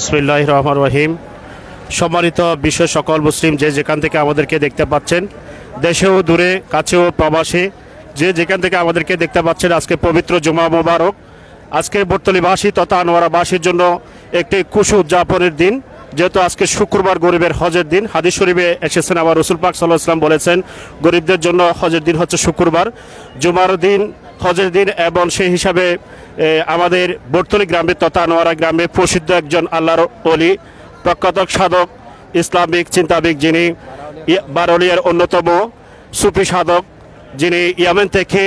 বিসমিল্লাহির রহমানির রহিম। সম্মানিত বিশ্বের সকল মুসলিম যে যেখান থেকে আমাদেরকে দেখতে পাচ্ছেন, দেশেও দূরে কাছেও প্রবাসী যে যেখান থেকে আমাদেরকে দেখতে পাচ্ছেন, আজকে পবিত্র জুমা মোবারক। আজকে বর্তলীবাসী তথা আনোয়ারাবাসীর জন্য একটি খুশি উদযাপনের দিন, যেহেতু আজকে শুক্রবার গরিবের হজের দিন। হাদিস শরীফে এসেছেন, আবার রসুল পাক সাল্লাল্লাহু আলাইহি ওয়াসাল্লাম বলেছেন গরিবদের জন্য হজের দিন হচ্ছে শুক্রবার, জুমার দিন হজের দিন। এবং সেই হিসাবে আমাদের বর্তলী গ্রামে তথা আনোয়ারা গ্রামে প্রসিদ্ধ একজন আল্লাহর ওলি, প্রখ্যাত সাধক, ইসলামিক চিন্তাবিদ, যিনি বারলিয়ার অন্যতম সুফি সাধক, যিনি ইয়ামেন থেকে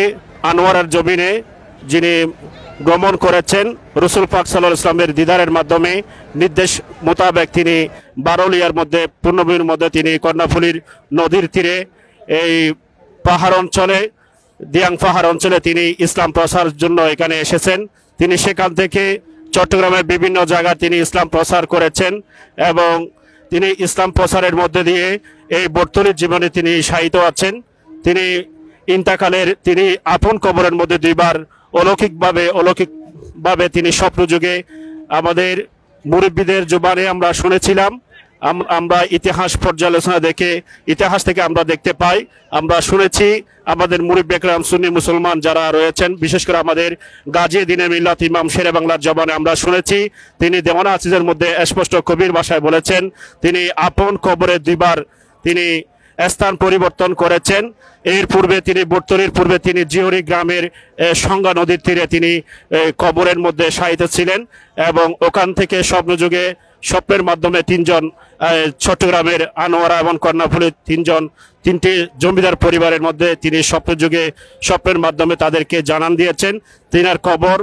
আনোয়ারার জমিনে যিনি গমন করেছেন রসুল পাক সাল্লাল্লাহু আলাইহি ওয়াসাল্লামের দিদারের মাধ্যমে, নির্দেশ মোতাবেক তিনি বারলিয়ার মধ্যে পূর্ণভূমির মধ্যে তিনি কর্ণফুলীর নদীর তীরে এই পাহাড় অঞ্চলে দিয়াং পাহাড় অঞ্চলে তিনি ইসলাম প্রসারের জন্য এখানে এসেছেন। তিনি সেখান থেকে চট্টগ্রামের বিভিন্ন জায়গায় তিনি ইসলাম প্রসার করেছেন এবং তিনি ইসলাম প্রসারের মধ্যে দিয়ে এই বর্তলীর জীবনে তিনি শায়িত আছেন। তিনি ইন্তাকালের তিনি আপন কবরের মধ্যে দুইবার অলৌকিকভাবে তিনি স্বপ্নযুগে আমাদের মুরব্বীদের জবানে আমরা শুনেছিলাম। আমরা ইতিহাস পর্যালোচনা দেখে ইতিহাস থেকে আমরা দেখতে পাই, আমরা শুনেছি আমাদের মুরব্বী একরাম সুন্নি মুসলমান যারা রয়েছেন, বিশেষ করে আমাদের গাজী দ্বীনে মিল্লাত ইমাম শেরে বাংলার জবানে আমরা শুনেছি তিনি দেওয়ানা আজিজের মধ্যে স্পষ্ট কবির ভাষায় বলেছেন তিনি আপন কবরে দুইবার তিনি স্থান পরিবর্তন করেছেন। এর পূর্বে তিনি বর্তলীর পূর্বে তিনি জিহরি গ্রামের সংজ্ঞা নদীর তীরে তিনি কবরের মধ্যে শায়িত ছিলেন এবং ওখান থেকে স্বপ্নযুগে স্বপ্নের মাধ্যমে তিনজন চট্টগ্রামের আনোয়ারা এবং কর্ণফুলীর তিনটি জমিদার পরিবারের মধ্যে তিনি স্বপ্নের মাধ্যমে তাদেরকে জানান দিয়েছেন তিনার কবর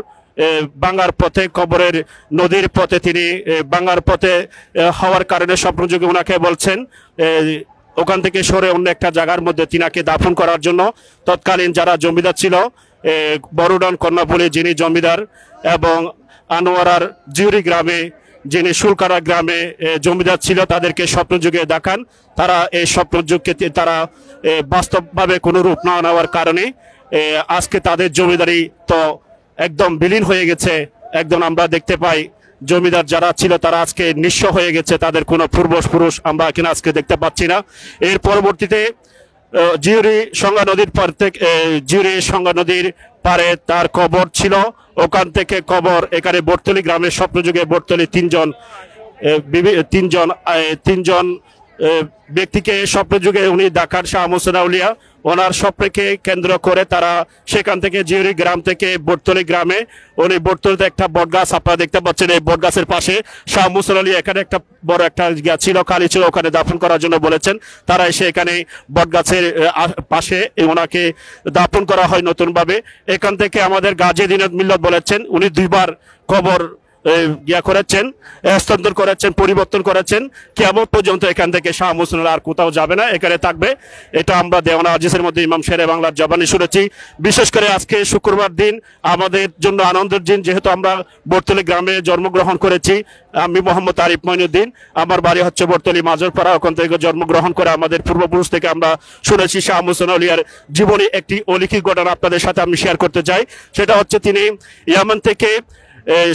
বাঙ্গার পথে, কবরের নদীর পথে তিনি বাঙ্গার পথে হওয়ার কারণে স্বপ্নযুগে ওনাকে বলছেন ওখান থেকে সরে অন্য একটা জায়গার মধ্যে তিনাকে দাফন করার জন্য। তৎকালীন যারা জমিদার ছিল, বড়ডন কর্ণফুলী যিনি জমিদার এবং আনোয়ারার জিউরি গ্রামে যিনি সুলকারা গ্রামে জমিদার ছিল, তাদেরকে স্বপ্নযুগে দেখান। তারা এই স্বপ্নযুগকে তারা বাস্তবভাবে কোনো রূপ না নেওয়ার কারণে আজকে তাদের জমিদারি তো একদম বিলীন হয়ে গেছে। একদম আমরা দেখতে পাই জমিদার যারা ছিল তারা আজকে নিঃস্ব হয়ে গেছে, তাদের কোনো পূর্বপুরুষ আমরা এখানে আজকে দেখতে পাচ্ছি না। এর পরবর্তীতে জিউরি সংজ্ঞা নদীর পার থেকে জিউরি সংজ্ঞা নদীর পারে তার কবর ছিল, ওখান থেকে কবর এখানে বর্তলী গ্রামের স্বপ্নযুগে বর্তলী তিনজন ব্যক্তিকে স্বপ্নযুগে উনি দেখান। শাহ মুহসিন আউলিয়া ওনার স্বপ্নকে কেন্দ্র করে তারা সেখান থেকে জিউরি গ্রাম থেকে বর্তলী গ্রামে উনি বর্তলীতে একটা বটগাছ আপনারা দেখতে পাচ্ছেন, এই বটগাছের পাশে শাহ মুহসিন আউলিয়া এখানে একটা বড় একটা ছিল খালি ছিল, ওখানে দাফন করার জন্য বলেছেন। তারা এসে এখানে বটগাছের পাশে ওনাকে দাফন করা হয় নতুনভাবে। এখান থেকে আমাদের গাজী দ্বীনে মিল্লাত বলেছেন উনি দুইবার কবর করেছেন, স্থানান্তর করেছেন, পরিবর্তন করেছেন। কিয়ামত পর্যন্ত এখান থেকে শাহ মুহসিন আর কোথাও যাবে না, এখানে থাকবে। এটা আমরা দেওয়ানা আজিজের মধ্যে ইমাম শেরে বাংলার জবানে শুনেছি। বিশেষ করে আজকে শুক্রবার দিন আমাদের জন্য আনন্দের দিন, যেহেতু আমরা বর্তলী গ্রামে জন্মগ্রহণ করেছি। আমি মোহাম্মদ আরিফ মঈনুদ্দিন, আমার বাড়ি হচ্ছে বর্তলী মাজরপাড়া। ওখান থেকে জন্মগ্রহণ করে আমাদের পূর্বপুরুষ থেকে আমরা শুনেছি শাহ মুহসিন আউলিয়ার জীবনী একটি অলৌকিক ঘটনা আপনাদের সাথে আমি শেয়ার করতে চাই। সেটা হচ্ছে তিনি ইয়ামান থেকে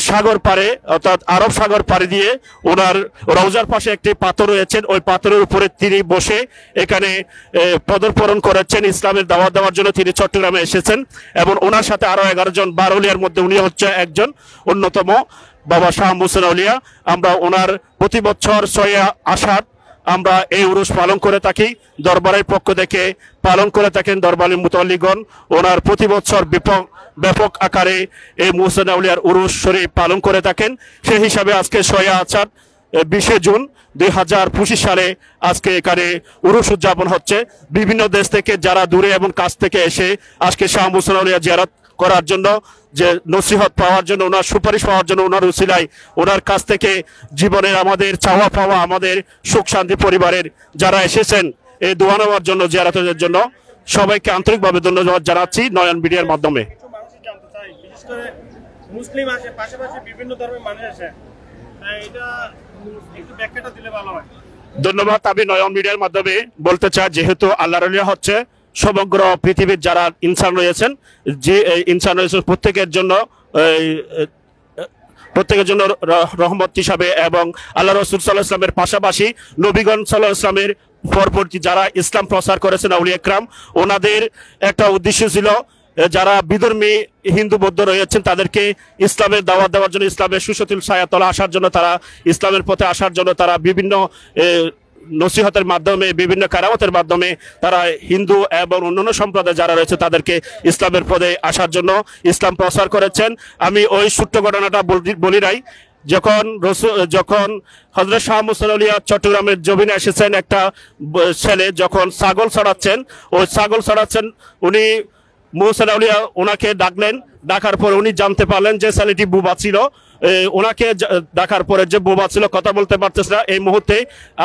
সাগর পারে অর্থাৎ আরব সাগর পাড়ি দিয়ে ওনার রওজার পাশে একটি পাথর রয়েছেন, ওই পাথরের উপরে তিনি বসে এখানে পদার্পণ করেছেন। ইসলামের দাওয়াত দেওয়ার জন্য তিনি চট্টগ্রামে এসেছেন এবং ওনার সাথে আরো 11 জন বারলিয়ার মধ্যে উনি হচ্ছে একজন অন্যতম বাবা শাহ মুহসিন আউলিয়া। আমরা ওনার প্রতি বছর 6 আষাঢ় আমরা এই উরুস পালন করে থাকি, দরবারের পক্ষ থেকে পালন করে থাকেন দরবারের মুতাল্লিগণ। ওনার প্রতি বছর ব্যাপক আকারে এই মুহসিন আউলিয়ার উরুস শরীফ পালন করে থাকেন। সেই হিসাবে আজকে 6 আষাঢ় 20 জুন 2025 সালে আজকে এখানে উরুস উদযাপন হচ্ছে। বিভিন্ন দেশ থেকে যারা দূরে এবং কাছ থেকে এসে আজকে শাহ মুহসিন আউলিয়া জিয়ারত করার জন্য, যে নসিহত পাওয়ার জন্য, ওনার সুপারিশ পাওয়ার জন্য, ওনার উসিলায় ওনার কাছ থেকে জীবনের আমাদের চাওয়া পাওয়া, আমাদের সুখ শান্তি পরিবারের যারা এসেছেন এই দোয়া নেওয়ার জন্য, জিয়ারতের জন্য সবাইকে আন্তরিকভাবে ধন্যবাদ জানাচ্ছি নয়ন মিডিয়ার মাধ্যমে। মুসলিম আছে, পাশাপাশি বিভিন্ন ধর্মের মানুষ আছে, এটা একটু ব্যাখ্যাটা দিলে ভালো হয়। ধন্যবাদ। আমি নয়ন মিডিয়ার মাধ্যমে বলতে চাই, যেহেতু আল্লাহর ওলি হচ্ছে সমগ্র পৃথিবীর যারা ইনসান রয়েছেন, যে ইনসান রয়েছে প্রত্যেকের জন্য প্রত্যেকের জন্য রহমত হিসাবে, এবং আল্লাহ রসুল সাল্লাল্লাহু আলাইহি ওয়াসাল্লামের পাশাপাশি নবীগণ সাল্লাল্লাহু আলাইহি ওয়াসাল্লামের পরবর্তী যারা ইসলাম প্রচার করেছেন আউলিয়া একরাম, ওনাদের একটা উদ্দেশ্য ছিল যারা বিধর্মী হিন্দু বৌদ্ধ রয়েছেন তাদেরকে ইসলামের দাওয়াত দেওয়ার জন্য, ইসলামের সুশীল ছায়াতলে আসার জন্য, তারা ইসলামের পথে আসার জন্য তারা বিভিন্ন নসিহতের মাধ্যমে, বিভিন্ন কারামতের মাধ্যমে তারা হিন্দু এবং অন্যান্য সম্প্রদায় যারা রয়েছে তাদেরকে ইসলামের পথে আসার জন্য ইসলাম প্রচার করেছেন। আমি ওই ছোট্ট ঘটনাটা বলি নাই। যখন হযরত শাহ মুহসিন আউলিয়া চট্টগ্রামের জমিনে এসেছেন, একটা ছেলে যখন ছাগল ছড়াচ্ছেন, উনি মুহসিন আউলিয়া ওনাকে ডাকলেন। ডাকার পর উনি জানতে পারলেন যে ছেলেটি বোবা ছিল। ওনাকে ডাকার পরে যে বোবা ছিল, কথা বলতে পারতেছে না, এই মুহূর্তে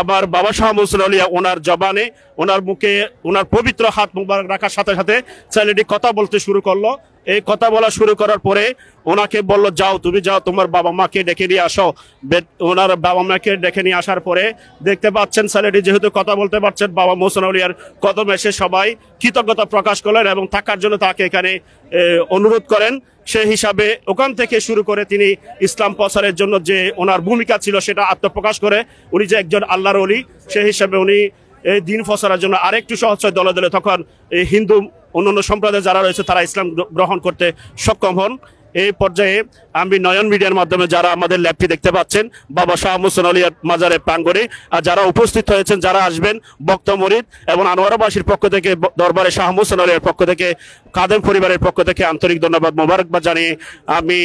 আমার বাবা শাহ মুহসিন আউলিয়া ওনার জবানে, ওনার মুখে ওনার পবিত্র হাত মুবারক রাখার সাথে সাথে ছেলেটি কথা বলতে শুরু করলো। এই কথা বলা শুরু করার পরে ওনাকে বলল, যাও তুমি যাও, তোমার বাবা মাকে ডেকে নিয়ে আসো। ওনার বাবা মাকে ডেকে নিয়ে আসার পরে দেখতে পাচ্ছেন ছেলেটি যেহেতু কথা বলতে পারছেন, বাবা মুহসিন আউলিয়ার কদমে এসে সবাই কৃতজ্ঞতা প্রকাশ করলেন এবং থাকার জন্য তাকে এখানে অনুরোধ করেন। সেই হিসাবে ওখান থেকে শুরু করে তিনি ইসলাম প্রচারের জন্য যে ওনার ভূমিকা ছিল সেটা আত্মপ্রকাশ করে উনি যে একজন আল্লাহর ওলি, সেই হিসাবে উনি এই দিন প্রচারের জন্য আরেকটু সহজ দলে দলে তখন এই হিন্দু অন্যান্য সম্প্রদায় যারা রয়েছে তারা ইসলাম গ্রহণ করতে সক্ষম হন। এই পর্যায়ে আমি নয়ন মিডিয়ার মাধ্যমে যারা আমাদের ল্যাবটি দেখতে পাচ্ছেন বাবা শাহ মুহসিন আউলিয়ার মাজারের প্রাঙ্গণে, আর যারা উপস্থিত হয়েছেন, যারা আসবেন, বক্ত মরিদ এবং আনোয়ারাবাসীর পক্ষ থেকে, দরবারে শাহ মুহসিন আউলিয়ার পক্ষ থেকে, কাদেম পরিবারের পক্ষ থেকে আন্তরিক ধন্যবাদ মোবারকবাদ জানিয়ে আমি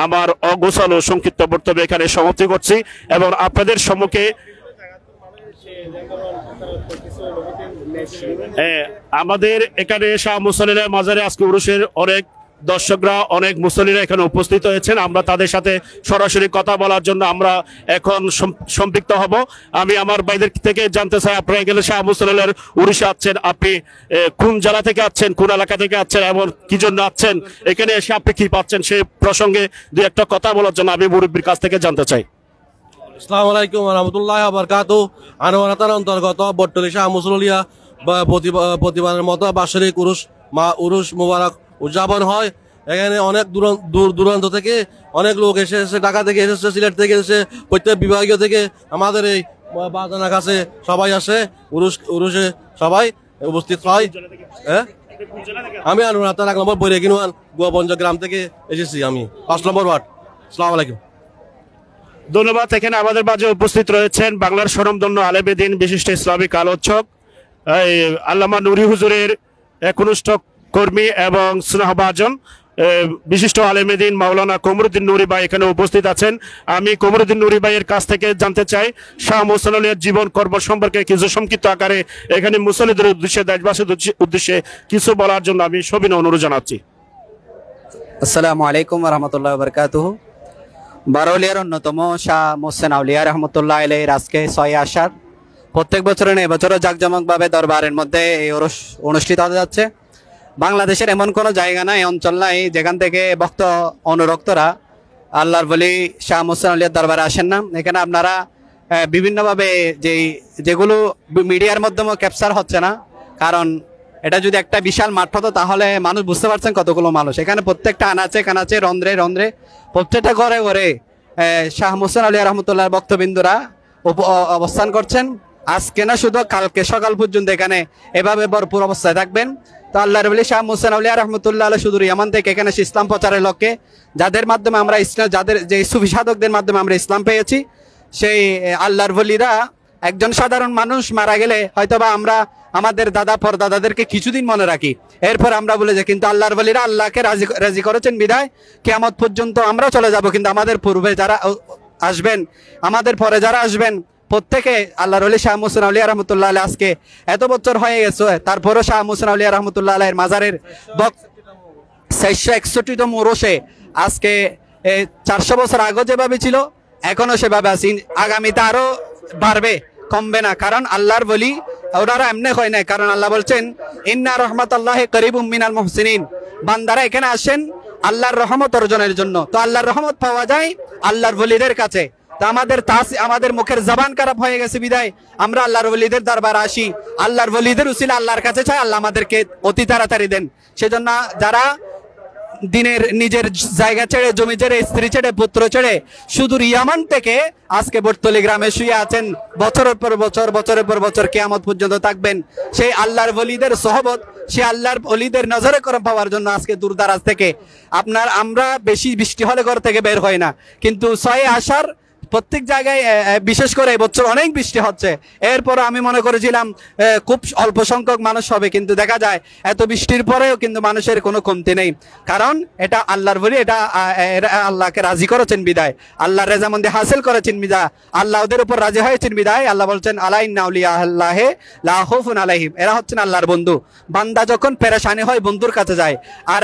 আমার অগোছালো সংক্ষিপ্ত বক্তব্য এখানে সমাপ্তি করছি এবং আপনাদের সম্মুখে আমাদের এখানে শাহ মুহসিন আউলিয়ার মাজারে আজকে উরুসের অনেক দর্শকরা, অনেক মুসল্লিরা এখানে উপস্থিত হয়েছেন। আমরা তাদের সাথে সরাসরি কথা বলার জন্য আমরা এখন সম্পৃক্ত হব। আমি আমার ভাইদের থেকে জানতে চাই, আপনারা এখানে শাহ মুহসিন আউলিয়ার উরুসে আছেন, আপনি কোন জেলা থেকে আছেন, কোন এলাকা থেকে আছেন এবং কি জন্য আছেন, এখানে এসে আপনি কি পাচ্ছেন, সেই প্রসঙ্গে দুই একটা কথা বলার জন্য আমি মুরব্বীর কাছ থেকে জানতে চাই। আসসালামু আলাইকুম ওয়া রাহমাতুল্লাহি ওয়া বারাকাতুহু। আনোয়ারাতার অন্তর্গত বটতলী শাহ মুহসিন আউলিয়া প্রতিবারের মতো বার্ষিক উরুস মুবারক উদযাপন হয়। এখানে অনেক দূর দূরান্ত থেকে অনেক লোক এসেছে, ঢাকা থেকে এসেছে, সিলেট থেকে এসেছে, প্রত্যেক বিভাগীয় থেকে আমাদের এই বাজানার কাছে সবাই আসে, উরুসে সবাই উপস্থিত হয়। আমি আনোয়ারাতার 1 নম্বর বৈরাগীনওয়ান গোয়াবঞ্জ গ্রাম থেকে এসেছি, আমি 5 নম্বর ওয়ার্ড। আসসালামু আলাইকুম। ধন্যবাদ। এখানে আমাদের মাঝে উপস্থিত রয়েছেন বাংলার স্বনামধন্য আলেমে দ্বীন, বিশিষ্ট ইসলামিক আলোচক আল্লামা নুরি হুজুরের একনিষ্ঠ কর্মী এবং স্নেহভাজন বিশিষ্ট আলেমে দ্বীন মাওলানা কমরুদ্দিন নুরি ভাই এখানে উপস্থিত আছেন। আমি কমরুদ্দিন নুরি ভাইয়ের কাছ থেকে জানতে চাই শাহ মুহসিন আউলিয়ার জীবন কর্ম সম্পর্কে কিছু সংক্ষিপ্ত আকারে এখানে মুসল্লিদের উদ্দেশ্যে, দেশবাসীর উদ্দেশ্যে কিছু বলার জন্য আমি সবিনয় অনুরোধ জানাচ্ছি। আসসালামু আলাইকুম ওয়া রাহমাতুল্লাহি ওয়া বারাকাতুহু। বারৌলিয়ার অন্যতম শাহ মুহসিন আউলিয়া রহমতুল্লাহ আলাইহির আজকে 6 আষাঢ়। প্রত্যেক বছরের এবছরও জাঁকজমকভাবে দরবারের মধ্যে এই উরুস অনুষ্ঠিত হতে যাচ্ছে। বাংলাদেশের এমন কোনো জায়গা নাই, অঞ্চল নাই যেখান থেকে ভক্ত অনুরক্তরা আল্লাহর বলি শাহ মুহসিন আউলিয়ার দরবারে আসেন না। এখানে আপনারা বিভিন্নভাবে যেগুলো মিডিয়ার মাধ্যমে ক্যাপচার হচ্ছে না, কারণ এটা যদি একটা বিশাল মাঠ হতো তাহলে মানুষ বুঝতে পারছেন কতগুলো মানুষ এখানে, প্রত্যেকটা আনাচে কানাচে রন্ধ্রে রন্ধ্রে প্রত্যেকটা ঘরে ঘরে শাহ মুহসিন আউলিয়া রহমতুল্লাহ ভক্তবিন্দুরা অবস্থান করছেন। আজকে না, শুধু কালকে সকাল পর্যন্ত এখানে এভাবে ভরপুর অবস্থায় থাকবেন। তো আল্লাহর ওলি শাহ মুহসিন আউলিয়া রহমতুল্লাহ আলাইহি সুদূর ইয়ামান থেকে এখানে ইসলাম প্রচারের লক্ষ্যে, যাদের মাধ্যমে আমরা ইসলাম, যাদের যে সুফি সাধকদের মাধ্যমে আমরা ইসলাম পেয়েছি, সেই আল্লাহর ওলিরা একজন সাধারণ মানুষ মারা গেলে হয়তোবা আমরা আমাদের দাদা পরদাদাদেরকে কিছুদিন মনে রাখি, এরপর আমরা বলে যাই, কিন্তু আল্লাহর ওলিরা আল্লাহকে রাজি করেছেন বিদায় কিয়ামত পর্যন্ত আমরা চলে যাব, কিন্তু আমাদের পূর্বে যারা আসবেন, আমাদের পরে যারা আসবেন, প্রত্যেকে আল্লাহর ওলি শাহ মুহসিন আউলিয়া রহমতুল্লাহ আলাইহি আজকে এত বছর হয়ে গেছে, তারপরও শাহ মুহসিন আউলিয়া রহমতুল্লাহ আলাইহির মাজারের 461তম উরুসে আজকে 400 বছর আগে যেভাবে ছিল এখনো সেভাবে আছি, আগামীতে আরো বাড়বে, কমবে না। কারণ আল্লাহর বলি ওনারা এমনি হয় না, কারণ আল্লাহ বলছেন ইন্না রাহমাতাল্লাহি করিবুম মিনাল মুহসিনিন, বান্দারা এখানে আসেন আল্লাহর রহমত অর্জনের জন্য। তো আল্লাহর রহমত পাওয়া যায় আল্লাহর ওলিদের কাছে। তো আমাদের মুখের জবান খারাপ হয়ে গেছে বিদায় আমরা আল্লাহর ওলিদের দরবারে আসি, আল্লাহর ওলিদের উসিলা আল্লাহর কাছে চাই, আল্লাহ আমাদেরকে অতি তাড়াতাড়ি দেন। সেজন্য যারা দিনের নিজের জায়গা ছেড়ে, জমি ছেড়ে, স্ত্রী ছেড়ে, পুত্র ছেড়ে সুদূর ইয়ামান থেকে আজকে বটতলী গ্রামে শুয়ে আছেন। বছরের পর বছর, বছরের পর বছর কিয়ামত পর্যন্ত থাকবেন। সেই আল্লাহর ওলিদের সহবত, সেই আল্লাহর ওলিদের নজরে করম পাওয়ার জন্য আজকে দূরদারাজ থেকে আমরা বেশি বৃষ্টি হলে ঘর থেকে বের হয় না, কিন্তু 6 আষাঢ় প্রত্যেক জায়গায় বিশেষ করে এবছর অনেক বৃষ্টি হচ্ছে। এরপর আমি মনে করেছিলাম খুব অল্প সংখ্যক মানুষ হবে, কিন্তু দেখা যায় এত বৃষ্টির পরেও কিন্তু মানুষের কোনো কমতি নেই। কারণ এটা আল্লাহর বলি, এটা আল্লাহকে রাজি করেছেন বিদায়, আল্লাহর রেজামন্দি হাসিল করেছেন বিদায়, আল্লাহ ওদের উপর রাজি হয়েছেন বিদায়। আল্লাহ বলছেন আলা ইন্না আউলিয়া আল্লাহি লা খাউফুন আলাইহিম, এরা হচ্ছেন আল্লাহর বন্ধু। বান্দা যখন পেরেশানি হয় বন্ধুর কাছে যায়। আর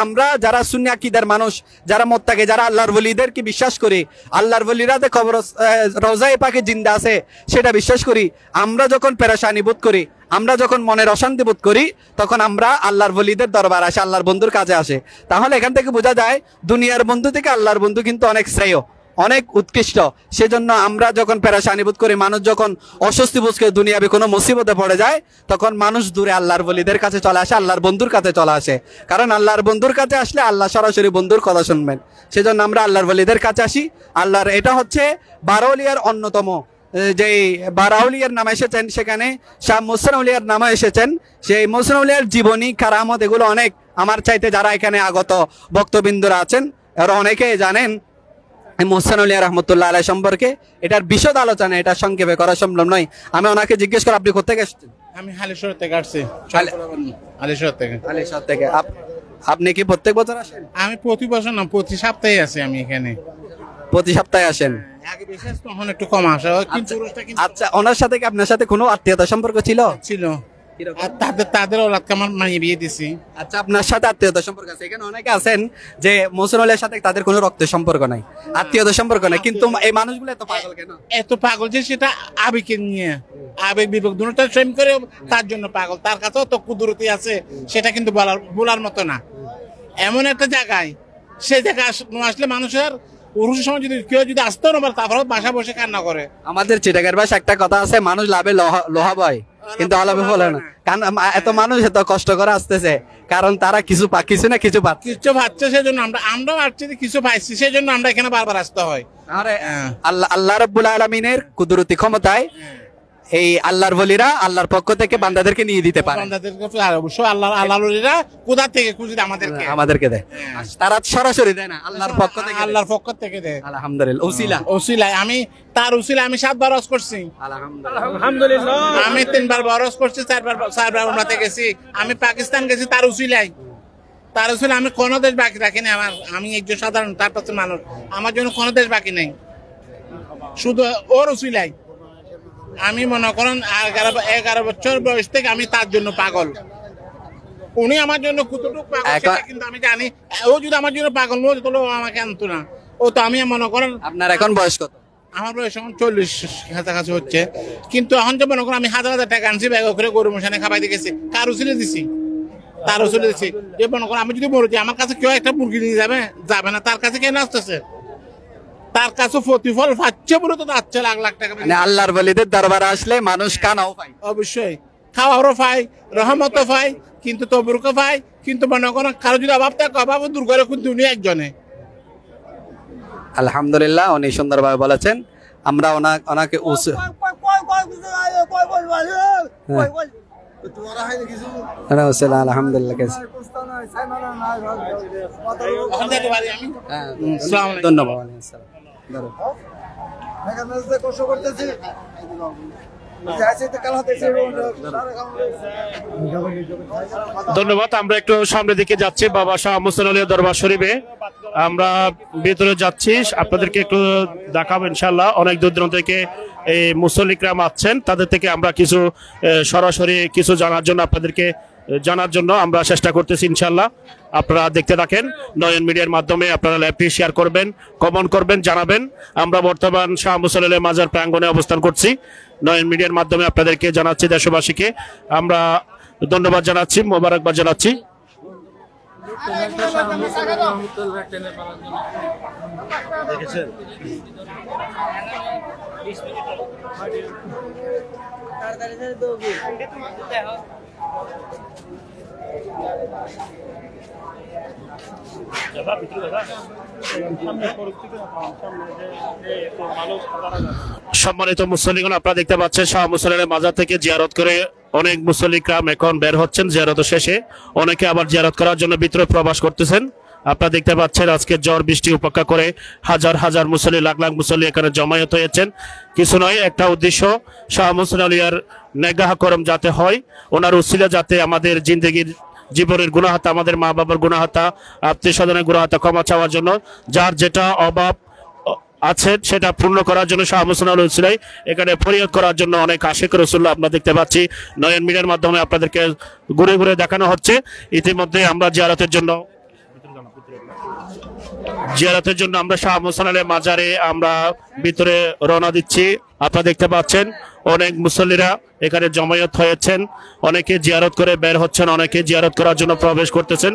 আমরা যারা সুন্নি আকীদার মানুষ, যারা মুত্তাকি, যারা আল্লাহর ওলিদেরকে বিশ্বাস করি, আল্লাহর ওলিরা কবর রওজায়ে পাকে জিন্দা আছে সেটা বিশ্বাস করি, আমরা যখন পেরেশানি বোধ করি, আমরা যখন মনের অশান্তি বোধ করি, তখন আমরা আল্লাহর ওলিদের দরবার আসে, আল্লাহর বন্ধুর কাছে আসে। তাহলে এখান থেকে বোঝা যায় দুনিয়ার বন্ধু থেকে আল্লাহর বন্ধু কিন্তু অনেক শ্রেয়, অনেক উৎকৃষ্ট। সেজন্য আমরা যখন পেরেশানি বোধ করি, মানুষ যখন অস্বস্তি বোধ করে, দুনিয়াবি কোনো মুসিবতে পড়ে যায়, তখন মানুষ দূরে আল্লাহর ওলিদের কাছে চলে আসে, আল্লাহর বন্ধুর কাছে চলে আসে। কারণ আল্লাহর বন্ধুর কাছে আসলে আল্লাহ সরাসরি বন্ধুর কথা শুনবেন। সেজন্য আমরা আল্লাহর ওলিদের কাছে আসি। আল্লাহর এটা হচ্ছে বারৌলিয়ার অন্যতম যে বারাউলিয়ার নামে এসেছেন, সেখানে শাহ মোহসেন আউলিয়ার নামে এসেছেন। সেই মোহসেন আউলিয়ার জীবনী, কারামত এগুলো অনেক, আমার চাইতে যারা এখানে আগত ভক্তবৃন্দরা আছেন এরা অনেকেই জানেন মোহসেন আউলিয়া রহমতুল্লাহ আলাইহি সম্পর্কে। এটার বিশদ আলোচনা এটা সংক্ষেপে করা সম্ভব নয়। আমি ওনাকে জিজ্ঞেস করি, আপনি কোথা থেকে এসেছেন? আমি হালিশহর থেকে আসছি। হালিশহর থেকে। আপনি কি প্রত্যেক বছর আসেন? আমি প্রতি বছর না, প্রতি সপ্তাহে আসি আমি এখানে। প্রতি সপ্তাহে আসেন? আগে বেশি আসতো, এখন একটু কম আসা হয়, কিন্তু আচ্ছা, ওনার সাথে কি আপনার সাথে কোনো আত্মীয়তা সম্পর্ক ছিল? আর তাদের ওলাদকে আমার মানিয়ে বিয়ে দিছি। আচ্ছা, আপনার সাথে আত্মীয়তা সম্পর্ক আছে? এখানে অনেকে আছেন যে মোহসেন আউলিয়ার সাথে তাদের কোনো রক্তের সম্পর্ক নাই, আত্মীয়তা সম্পর্ক নাই, কিন্তু এই মানুষগুলো এত পাগল কেন? এত পাগল যে সেটা আবেগকে নিয়ে, আবেগ বিবেক দুটোটা সেম করে তার জন্য পাগল। তার কাছেও তো কুদরতি আছে, সেটা কিন্তু বলার মতো না। এমন একটা জায়গায়, সেই জায়গায় আসলে মানুষের পুরুষের সময় যদি কেউ যদি আসতেও না পারে, তারপরে বাসা বসে কান্না করে। আমাদের চিটাগার ভাষা একটা কথা আছে, মানুষ লাভে লোহা বয় কিন্তু আলাপে ফলে না। কারণ এত মানুষ এত কষ্ট করে আসতেছে, কারণ তারা কিছু না কিছু পাচ্ছে, সেজন্য আমরাও আসছি, কিছু পাইছি, সেজন্য আমরা এখানে বারবার আসতে হয়। আল্লাহ রাব্বুল আলামিনের কুদরতি ক্ষমতায় এই আল্লাহর ওলিরা আল্লাহর পক্ষ থেকে বান্দাদেরকে নিয়ে দিতে পারে। অবশ্যই আল্লাহর ওলিরা কোথা থেকে খুঁজে আমাদেরকে দেয়, তারা সরাসরি দেয় না, আল্লাহর পক্ষ থেকে দেয়। আলহামদুলিল্লাহ। ওসিলায় আমি তার ওসিলায় আমি 7 বার হজ করছি। আলহামদুলিল্লাহ। আমি 3 বার হজ করছি, 4 বার উমরাতে গেছি। আমি পাকিস্তান গেছি তার ওসিলায়। আমি কোনো দেশ বাকি রাখিনি। আমি একজন সাধারণ 4-5 মানুষ, আমার জন্য কোনো দেশ বাকি নেই, শুধু ওর ওসিলায়। আমি মনে করেন 11 বছর বয়স থেকে আমি তার জন্য পাগল। উনি আমার জন্য কতটুকু পাগল সেটা কিন্তু আমি জানি। ও যদি আমার জন্য পাগল নয় তাহলে ও আমাকে আনতো না। ও তো আমি মনে করেন। আপনার এখন বয়স কত? আমার বয়স এখন 40 কাছাকাছি হচ্ছে। কিন্তু এখন যে মনে করেন আমি হাজার টাকা আনছি, ব্যাগ করে গরু মশানে খাবাই দিয়ে গেছি, কার উচিলে দিছি, তার উচিলে দিছি। যে মনে করেন আমি যদি মরে যাই, আমার কাছে কেউ একটা মুরগি নিয়ে যাবে না, তার কাছে কেন আসতেছে? তার কাছে প্রতিফল পাচ্ছে বলে তো যাচ্ছে লাখ লাখ টাকা। মানে আল্লাহর ওলিদের দরবারে আসলে মানুষ কানাও পায়, অবশ্যই খাওয়ারও পায়, রহমতও পায়, কিন্তু তবরুকও পায়। কিন্তু মনে করেন কারো যদি অভাব থাকে, অভাব দূর করে কিন্তু উনি একজনে। আলহামদুলিল্লাহ, উনি সুন্দরভাবে বলেছেন। আমরা ওনাকে আলহামদুলিল্লাহ, ধন্যবাদ। ধন্যবাদ। আমরা একটু সামনের দিকে যাচ্ছি, বাবা শাহ মোহসেন আউলিয়া দরবার শরীফে আমরা ভিতরে যাচ্ছি, আপনাদেরকে একটু দেখাবো ইনশাআল্লাহ। অনেক দূর দূরান্ত থেকে এই মুসল্লিকরাম আসছেন, তাদের থেকে আমরা কিছু সরাসরি কিছু জানার জন্য আমরা চেষ্টা করতেছি ইনশাআল্লাহ। আপনারা দেখতে থাকেন, নয়ন মিডিয়ার মাধ্যমে আপনারা লাইভটি শেয়ার করবেন, কমেন্ট করবেন, জানাবেন। আমরা বর্তমান শাহ মোহসেন আউলিয়া মাজার প্রাঙ্গণে অবস্থান করছি। নয়ন মিডিয়ার মাধ্যমে আপনাদেরকে জানাচ্ছি, দেশবাসীকে আমরা ধন্যবাদ জানাচ্ছি, মোবারকবাদ জানাচ্ছি। দেখেছেন সম্মানিত মুসল্লিগণ, আপনারা দেখতে পাচ্ছেন শাহ মুসল্লির মাজার থেকে জিয়ারত করে অনেক মুসল্লিকরাম এখন বের হচ্ছেন। জিয়ারত শেষে অনেকে আবার জিয়ারত করার জন্য ভিতরে প্রবেশ করতেছেন। আপনারা দেখতে পাচ্ছেন আজকে ঝড় বৃষ্টি উপেক্ষা করে হাজার হাজার মুসল্লি, লাখ লাখ মুসল্লি এখানে জমায়েত হয়েছেন। কিছু নয়, একটা উদ্দেশ্য, শাহ মুহসিন আউলিয়ার নেগাহ করম যাতে হয়, ওনার উসিলা যাতে আমাদের জিন্দগির জীবনের গুনাহাতা, আমাদের মা বাবার গুনাহাতা, আত্মীয় স্বজনের গুনাহাতা ক্ষমা চাওয়ার জন্য, যার যেটা অভাব আছে সেটা পূর্ণ করার জন্য শাহ মুহসিন আউলিয়ার উসিলায় এখানে ফরিয়াদ করার জন্য অনেক আশিক রাসূলুল্লাহ আমরা দেখতে পাচ্ছি। নয়ন মিডিয়ার মাধ্যমে আপনাদেরকে ঘুরে ঘুরে দেখানো হচ্ছে। ইতিমধ্যে আমরা জিয়ারতের জন্য আমরা শাহ মুহসিন আউলিয়ার মাজারে আমরা ভিতরে রওনা দিচ্ছি। আপনারা দেখতে পাচ্ছেন অনেক মুসল্লিরা এখানে জমায়েত হয়েছেন, অনেকে জিয়ারত করে বের হচ্ছেন, অনেকে জিয়ারত করার জন্য প্রবেশ করতেছেন।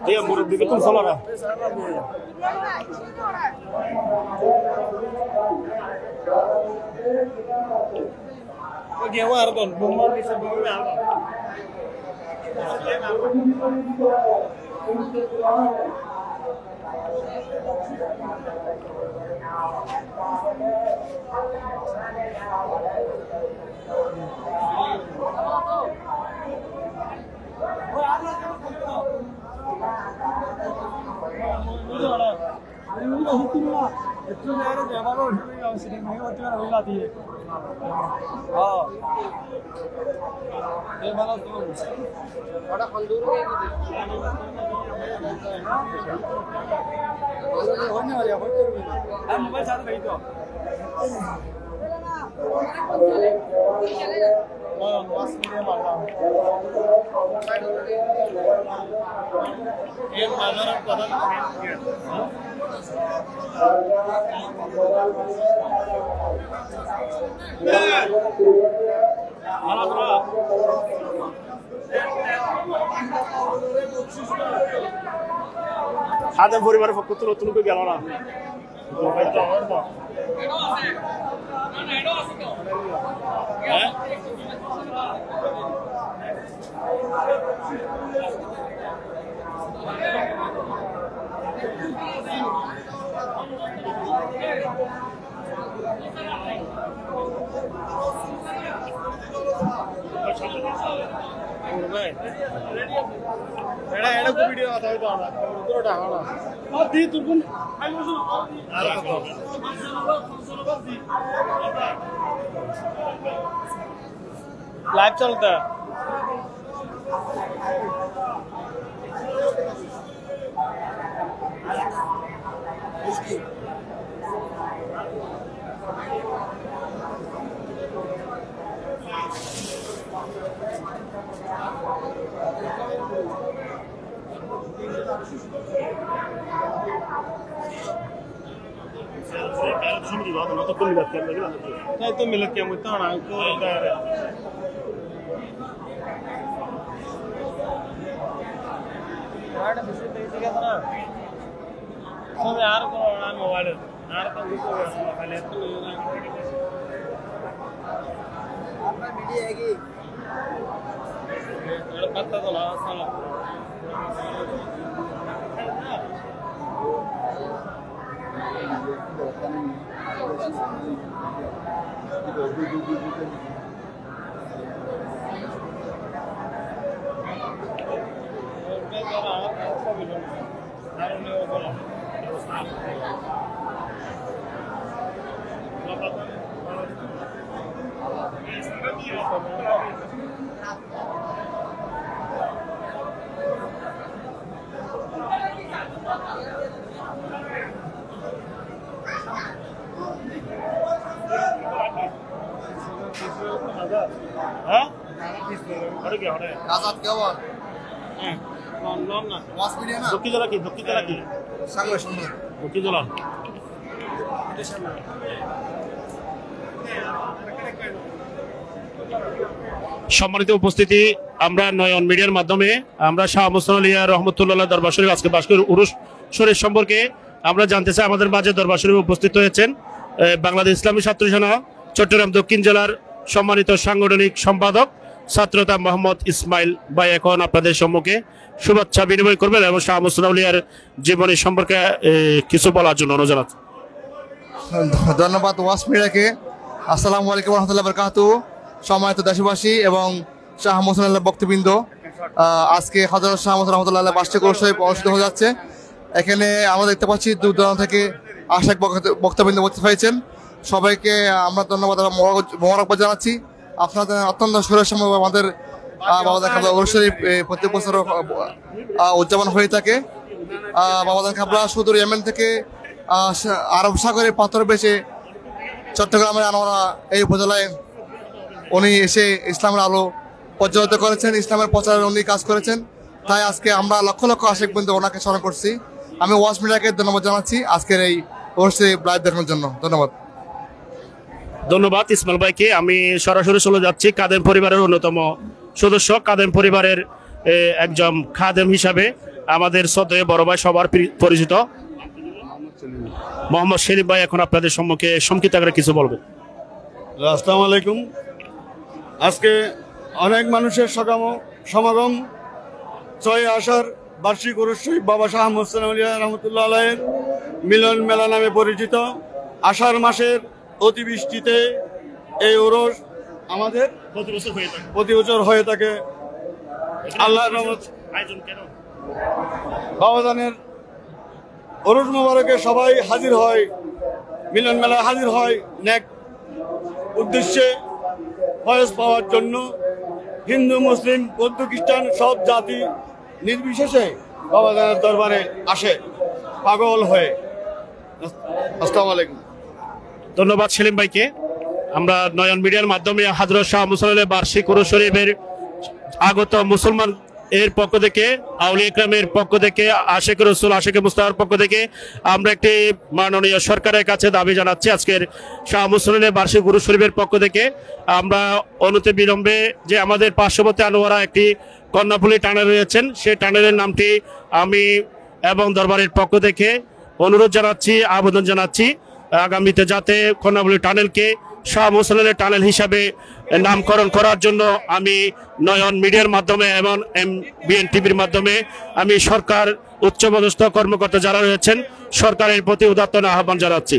Iya, murid itu salah lah. Bagaimana Argon? Bumbar bisa bagaimana? Ada পরিবারের পক্ষ থেকে নতুন করে গেল না ভিডিও কথা হইতো না পুরো টাকা না দি তুরকুন লাইভ চলতা नहीं तो मिल के मुझे आना को यार बिसे तेजी का ना सब यार को आना मोबाइल यार तो को पहले तो आपका वीडियो है कि यार पता तो ला साला আজাদ কেমন ওয়াস মিডিয়া না দক্ষিণ জেলা কি সাংলে সুন্দর দক্ষিণ জেলা সম্মানিত উপস্থিতি, আমরা নয়ন মিডিয়ার মাধ্যমে আমরা শাহ মুহসিন আউলিয়া রহমতুল্লাহ দরবার শরীফ আজকে বার্ষিক উরুস শরীফ সম্পর্কে আমরা জানতে চাই। আমাদের মাঝে দরবার শরীফ উপস্থিত হয়েছেন বাংলাদেশ ইসলামী ছাত্র সেনা চট্টগ্রাম দক্ষিণ জেলার সম্মানিত সাংগঠনিক সম্পাদক ছাত্রতা মোহাম্মদ ইসমাইল ভাই। এখন আপনাদের সম্মুখে শুভেচ্ছা বিনিময় করবেন এবং শাহ মুহসিন আউলিয়ার জীবনী সম্পর্কে কিছু বলার জন্য অনুরোধ জানাচ্ছি। ধন্যবাদ ওয়াস মিডিয়াকে। আসসালামু আলাইকুম রহমতুল্লাহ বারকাতুহু। সম্মানিত দেশবাসী এবং শাহ মুহসিন আল্লাহ বক্তবৃন্দ, আজকে হযরত শাহ মুহসিন রহমতুল্লাহ বার্ষিক উরুস শরীফ অনুষ্ঠিত হয়ে যাচ্ছে। এখানে আমরা দেখতে পাচ্ছি দূর দূরান্ত থেকে আশেক বক্তবৃন্দ উপস্থিত হয়েছেন। সবাইকে আমরা ধন্যবাদ এবং মোবারকবাদ জানাচ্ছি। আপনাদের অত্যন্ত সুরের সময় আমাদের বাবাদান খাবলা উরুস শরীফ প্রত্যেক বছর উদযাপন হয়ে থাকে। বাবাদান খাবলা সুদূর ইয়েমেন থেকে আরব সাগরে পাথর বেচে চট্টগ্রামের আনোয়ারা এই উপজেলায় উনি এসে ইসলামের আলো প্রজ্বলিত করেছেন, ইসলামের প্রচারে উনি কাজ করেছেন। তাই আজকে আমরা লক্ষ লক্ষ আশেক বন্ধু ওনাকে স্মরণ করছি। আমি ওয়াস মিডিয়াকে ধন্যবাদ জানাচ্ছি আজকের এই উরুস লাইভ দেখানোর জন্য। ধন্যবাদ ইসমাইল ভাইকে। আমি সরাসরি চলে যাচ্ছি কাদেম পরিবারের অন্যতম সদস্য, কাদেম পরিবারের একজন খাদেম হিসাবে আমাদের শ্রদ্ধেয় বড় ভাই সবার পরিচিত মোহাম্মদ শরীফ ভাই এখন আপনাদের সম্মুখে সংক্ষিপ্ত করে কিছু বলবেন। আসসালামু আলাইকুম। আজকে অনেক মানুষের সমাগম 6 আষাঢ় বার্ষিক উরুস শরীফ বাবা শাহ মুহসিন আউলিয়া রহমতুল্লাহ আলাইহির মিলন মেলা নামে পরিচিত। আষাঢ় মাসের অতিবৃষ্টিতে এই উরুস আমাদের প্রতি বছর হয়ে থাকে। আল্লাহর রহমত বাবাজানের উরুস মোবারকে সবাই হাজির হয়, মিলন মেলা হাজির হয় নেক উদ্দেশ্যে ফয়েজ পাওয়ার জন্য। হিন্দু মুসলিম বৌদ্ধ খ্রিস্টান সব জাতি নির্বিশেষে বাবাজানের দরবারে আসে পাগল হয়ে। আসসালামু আলাইকুম। ধন্যবাদ সেলিম ভাইকে। আমরা নয়ন মিডিয়ার মাধ্যমে হযরত শাহ মুহসিন আউলিয়া বার্ষিক উরুস শরীফের আগত মুসলমান এর পক্ষ থেকে, আউলিয়া ইকরামের পক্ষ থেকে, আশেক রসুল আশেক মুস্তাফার পক্ষ থেকে আমরা একটি মাননীয় সরকারের কাছে দাবি জানাচ্ছি। আজকের শাহ মুহসিন আউলিয়া বার্ষিক উরুস শরীফের পক্ষ থেকে আমরা অনতি বিলম্বে যে আমাদের পার্শ্ববর্তী আনোয়ারা একটি কর্ণফুলী টানেল রয়েছেন, সেই টানেলের নামটি আমি এবং দরবারের পক্ষ থেকে অনুরোধ জানাচ্ছি, আবেদন জানাচ্ছি আগামীতে যাতে কর্ণফুলী টানেলকে শাহ মুহসিন আউলিয়া টানেল হিসাবে নামকরণ করার জন্য আমি নয়ন মিডিয়ার মাধ্যমে এবং MBN টিভির মাধ্যমে আমি সরকার উচ্চপদস্থ কর্মকর্তা যারা রয়েছেন সরকারের প্রতি উদাত্ত আহ্বান জানাচ্ছি।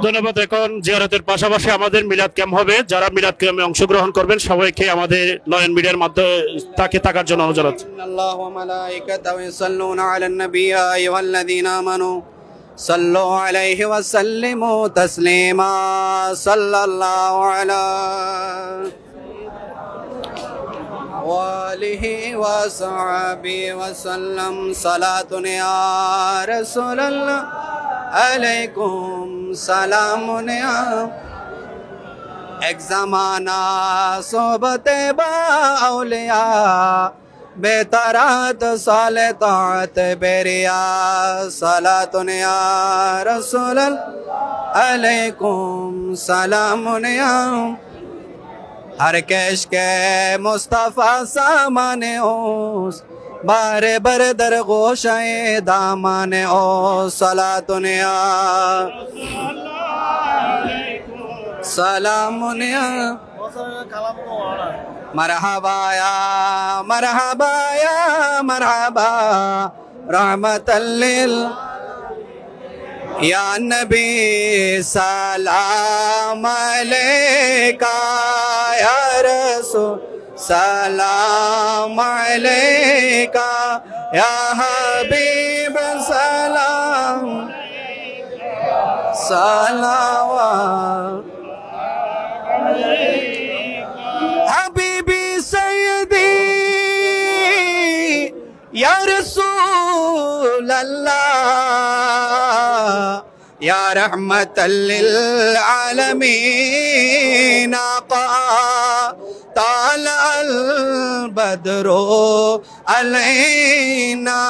ধন্যবাদ। এখন জিয়ারতের পাশাপাশি আমাদের মিলাদ ক্যাম্প হবে। যারা মিলাদ ক্যাম্পে অংশগ্রহণ করবেন সবাইকে আমাদের নয়ন মিডিয়ার মাধ্যমে তাকে থাকার জন্য অনুরোধ জানাচ্ছি। আল্লাহু ওয়া মালাইকাতাহু ইউসাল্লুনা আলান নবী ইয়া আইয়ুহাল্লাযীনা আমানু সাল্লু আলাইহি ওয়া সাল্লিমু তাসলিমা সাল্লাল্লাহু আলা ওয়া আলিহি ওয়া সাহবিহি ওয়া সাল্লাম সালাতুন ইয়া রাসূলুল্লাহ আলাইকুম সালামুন ইয়া এক জামানা সোহবতে বা আউলিয়া বেতারাত সালে তাত বেরিয়া সালাতুন ইয়া রাসূলুল্লাহ আলাইকুম সালামুন ইয়া हर कैश के मुस्तफ़ा सामाने ओस बारे बर दर गोशाए दामाने ओ सलातुनिया सलामुनिया मरहबाया मरहबाया मरहबा रहमतल्लिल या नबी सलाम अलैका या रसूल सलाम अलैका या हबीब सलाम صلوات حبيبي سيدي يا رسول الله يا رحمة للعالمين طلع البدر علينا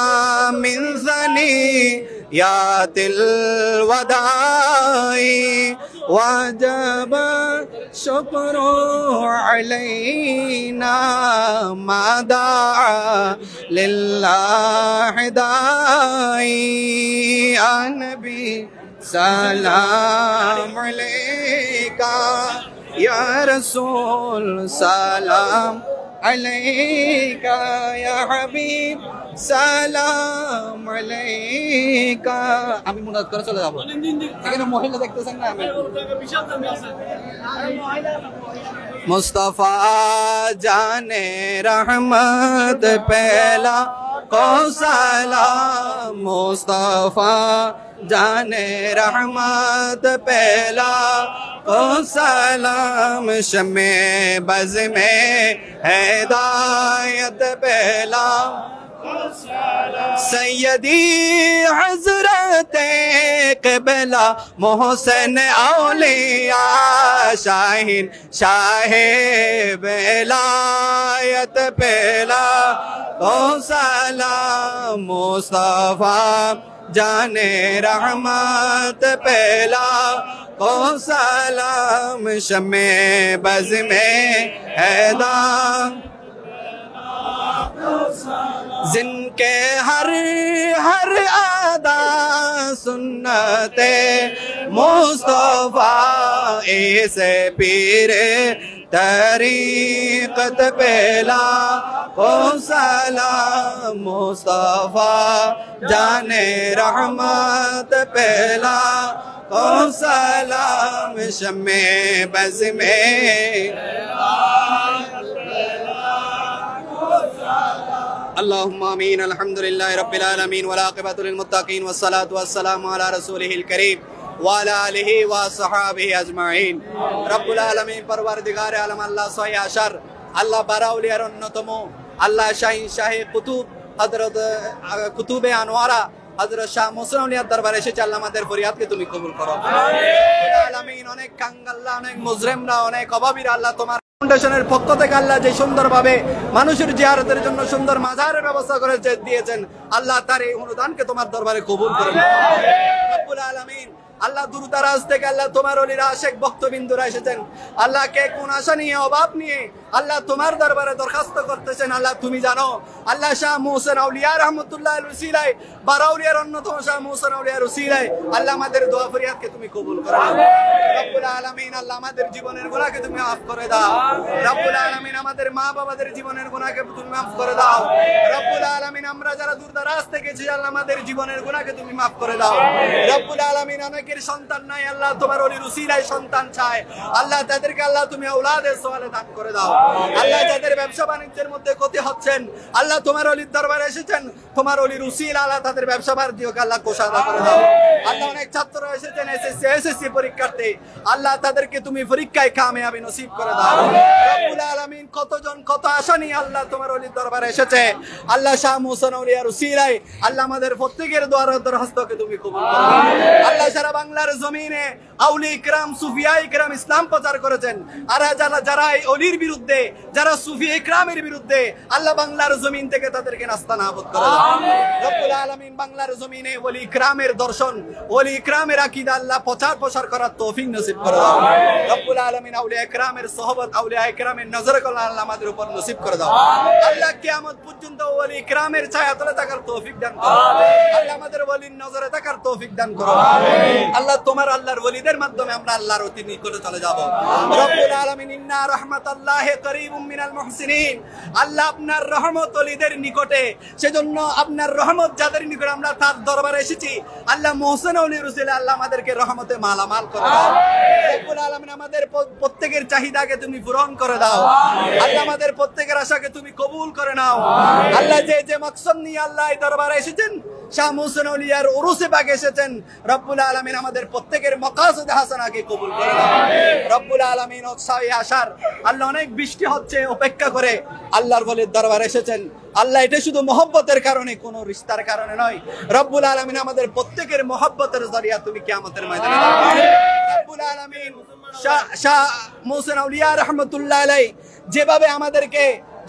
من ثنيات الوداع وجب الشكر علينا ما دعا لله داعي يا نبي سلام عليك يا رسول سلام عليك يا حبيب সালাম আলাইকা। আমি মুনাদ করে চলে যাবো, এখানে মহিলা দেখতেছেন না? মুস্তাফা জানে রহমত পেলা को सलाम मुस्तफा जाने रहमत पहला को सलाम शमे बज़ में हिदायत पहला सैयदी हजरत क़िबला मोहसिन औलिया शाहीन शाहे बेलायत पहला ओ सलाम मुस्तफा जाने रहमत पहला ओ सलाम शमे बज़ में हैदा जिनके हर हर आदा सुन्नते मुस्तफा ऐसे पीरे तरीक़त पहला ओ सलाम मुस्तफा जाने रहमत पहला ओ सलाम शमे बज़ में अल्लाहुम्मा आमीन। अल्हम्दुलिल्लाहि रब्बिल आलमीन वल आक़िबतु लिल मुत्तक़ीन वस्सलातु वस्सलामु अला रसूलिहिल करीम व अला आलिहि व अस्हाबिहि अजमाइन। रब्बुल आलमीन परवरदिगार आलम अल्लाह सोया अशर अल्लाह बाराउलियार अन्यतम अल्लाह शाहीन शाहे कुतुब हजरत कुतुबे अनवारा हजरत शाह मोहसिन औलियाর দরবারে এসেছে। আল্লাহ আমাদের ফরিয়াদকে তুমি কবুল করো। রব্বুল আলামিন অনেক কাঙ্গাল্লা অনেক মুজরিমরা অনেক অভাবীরা আল্লাহ তোমার ফাউন্ডেশনের পক্ষ থেকে আল্লাহ যে সুন্দরভাবে মানুষের জিয়ারতের জন্য সুন্দর মাজারের ব্যবস্থা করে দিয়েছেন, আল্লাহ তার এই অনুদানকে তোমার দরবারে কবুল করুন। রব্বুল আলামিন আল্লাহ দূরদারাজ থেকে আল্লাহ তোমার ওলিরা আশেক ভক্তবিন্দুরা এসেছেন, আল্লাহ কে কোন আশা নিয়ে অভাব নিয়ে আল্লাহ তোমার দরবারে দরখাস্ত করতেছেন আল্লাহ তুমি জানো। আল্লাহ শাহ মোহসেন আউলিয়া রহমতুল্লাহ উসিলায় বারাউলিয়ার অন্যতম শাহ মোহসেন আউলিয়ার উসিলায় আল্লাহ আমাদের দোয়া ফরিয়াদকে তুমি কবুল করো। রব্বুল আলামিন আল্লাহ আমাদের জীবনের গুনাহকে তুমি মাফ করে দাও। রব্বুল আলামিন আমাদের মা বাবাদের জীবনের গুনাহকে তুমি মাফ করে দাও। রব্বুল আলামিন আমরা যারা দূরদারাজ থেকে এসেছি আল্লাহ আমাদের জীবনের গুনাহকে তুমি মাফ করে দাও। রব্বুল আলামিন অনেকের সন্তান নাই, আল্লাহ তোমার ওলির উসিলায় সন্তান চায়, আল্লাহ তাদেরকে আল্লাহ তুমি আওলাদে সালেহ দান করে দাও। আল্লাহ যাদের ব্যবসা বাণিজ্যের মধ্যে ক্ষতি হচ্ছেন আল্লাহ তোমার ওলির দরবারে এসেছেন, তোমার ওলির উসিলা আল্লাহ তাদের ব্যবসা বাণিজ্যকে আল্লাহ কোষাদা করে দাও। আল্লাহ অনেক ছাত্ররা এসেছেন এসএসসি পরীক্ষার্থী, আল্লাহ তাদেরকে তুমি পরীক্ষায় কামিয়াবি নসিব করে দাও। রব্বুল আলামিন কতজন কত আশা নিয়ে আল্লাহ তোমার ওলির দরবারে এসেছে, আল্লাহ শাহ মোহসেন আউলিয়ার উসিলায় আল্লাহ আমাদের প্রত্যেকের দরখাস্তকে তুমি কবুল করো। আল্লাহ সারা বাংলার জমিনে আউলি ইকরাম সুফিয়া ইকরাম ইসলাম প্রচার করেছেন, আর যারা এই অলির বিরুদ্ধে যারা সুফি ইকরামের বিরুদ্ধে আল্লাহ বাংলার জমিন থেকে তাদেরকে নাস্তানাবুদ করে দাও। রব্বুল আলামিন বাংলার জমিনে ওলি ইকরামের দর্শন ওলি ইকরামের আকীদা আল্লাহ প্রচার করার তৌফিক নসিব করে দাও। রব্বুল আলামিন আউলিয়া ইকরামের সোহবত আউলিয়া ইকরামের নজর কল্যাণ আল্লাহ আমাদের উপর নসিব করে দাও। আল্লাহ কিয়ামত পর্যন্ত ওলি ইকরামের ছায়াতলে থাকার তৌফিক দান করো। আল্লাহ আমাদের ওলির নজরে থাকার তৌফিক দান করো। আল্লাহ তোমার আল্লাহর ওলিদের মাধ্যমে আমরা আল্লাহর অতি নিকটে চলে যাব। রব্বুল আলামিন ইন্না রাহমাতাল্লাহি করিবুম মিনাল মুহসিনিন, আল্লাহ আপনার রহমত ওলিদের নিকটে, সেজন্য আপনার রহমত যাদের নিকটে আমরা তার দরবারে এসেছি আল্লাহ মোহসেন ওলির উসিলা আল্লাহ আমাদেরকে রহমতে মালামাল করে দাও। রব্বুল আলামিন আমাদের প্রত্যেকের চাহিদাকে তুমি পূরণ করে দাও। আল্লাহ আমাদের প্রত্যেকের আশাকে তুমি কবুল করে নাও। আল্লাহ যে যে মাকসাদ নিয়ে আল্লাহ এই দরবারে এসেছেন, শাহ মুহসিন আউলিয়ার উরুসে পাকে এসেছেন, রব্বুল আলামিন আমাদের প্রত্যেকের মাকাসিদ হাসানাকে কবুল করে নাও। রব্বুল আলামিন উৎসাহী আশার আল্লাহ অনেক বৃষ্টি হচ্ছে অপেক্ষা করে আল্লাহর ওলির দরবারে এসেছেন। আল্লাহ এটা শুধু মহব্বতের কারণে, কোনো রিশতার কারণে নয়। রব্বুল আলামিন আমাদের প্রত্যেকের মহব্বতের জরিয়া তুমি কিয়ামতের ময়দানে দাও। রব্বুল আলামিন শাহ মুহসিন আউলিয়া রাহমাতুল্লাহ আলাইহি যেভাবে আমাদেরকে